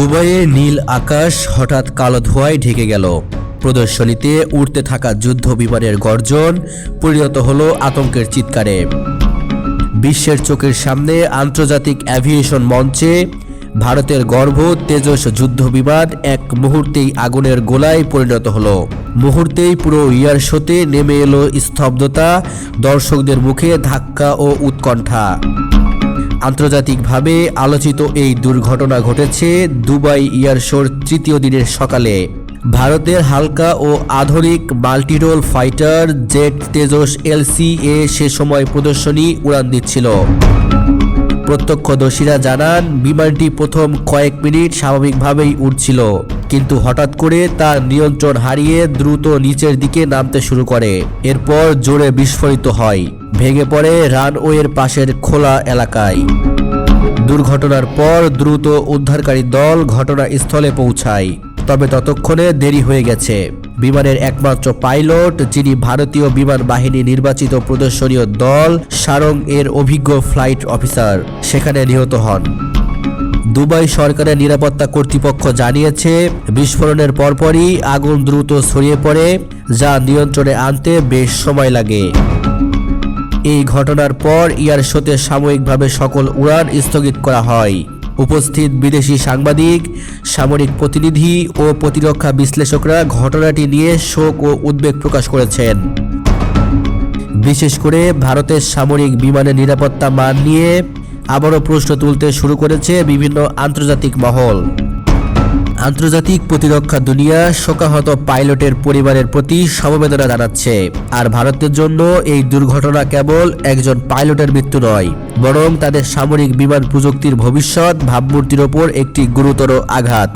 দুবাইয়ের নীল আকাশ হঠাৎ কালো ধোঁয়ায় ঢেকে গেল। প্রদর্শনীতে উড়তে থাকা যুদ্ধ বিমানের গর্জন পরিণত হলো আতঙ্কের চিৎকারে। বিশ্বের চোখের সামনে আন্তর্জাতিক অ্যাভিয়েশন মঞ্চে ভারতের গর্ব তেজস যুদ্ধ বিমান এক মুহূর্তেই আগুনের গোলায় পরিণত হলো। মুহূর্তেই পুরো এয়ার শোতে নেমে এলো স্তব্ধতা, দর্শকদের মুখে ধাক্কা ও উৎকণ্ঠা। আন্তর্জাতিকভাবে আলোচিত এই দুর্ঘটনা ঘটেছে দুবাই এয়ার শোর তৃতীয় দিনের সকালে। ভারতের হালকা ও আধুনিক multirole fighter jet Tejas LCA সে সময় প্রদর্শনী উড়ান দিচ্ছিল। প্রত্যক্ষদর্শীরা জানান, বিমানটি প্রথম কয়েক মিনিট স্বাভাবিকভাবেই উড়ছিল, কিন্তু হঠাৎ করে তার নিয়ন্ত্রণ হারিয়ে দ্রুত নিচের দিকে নামতে শুরু করে। এরপর জোরে বিস্ফোরিত হয়, ভেঙে পড়ে রানওয়ের পাশের খোলা এলাকায়। দুর্ঘটনার পর দ্রুত উদ্ধারকারী দল ঘটনাস্থলে পৌঁছায়, তবে ততক্ষণে দেরি হয়ে গেছে। বিমানের একমাত্র পাইলট, যিনি ভারতীয় বিমান বাহিনী নির্বাচিত প্রদর্শনীয় দল সারং এর অভিজ্ঞ ফ্লাইট অফিসার, সেখানে নিহত হন। দুবাই সরকারের নিরাপত্তা কর্তৃপক্ষ জানিয়েছে, বিস্ফোরণের পরপরই আগুন দ্রুত ছড়িয়ে পড়ে, যা নিয়ন্ত্রণে আনতে বেশ সময় লাগে। এই ঘটনার পর এয়ার শোতে সাময়িকভাবে সকল উড়ান স্থগিত করা হয়। উপস্থিত বিদেশি সাংবাদিক, সামরিক প্রতিনিধি ও প্রতিরক্ষা বিশ্লেষকরা ঘটনাটি নিয়ে শোক ও উদ্বেগ প্রকাশ করেছেন। বিশেষ করে ভারতের সামরিক বিমানের নিরাপত্তা মান নিয়ে আবারও প্রশ্ন তুলতে শুরু করেছে বিভিন্ন আন্তর্জাতিক মহল। আন্তর্জাতিক প্রতিরক্ষা দুনিয়া শোকাহত পাইলটের পরিবারের প্রতি সমবেদনা জানাচ্ছে। আর ভারতের জন্য এই দুর্ঘটনা কেবল একজন পাইলটের মৃত্যু নয়, বরং তাদের সামরিক বিমান প্রযুক্তির ভবিষ্যৎ ভাবমূর্তির ওপর একটি গুরুতর আঘাত।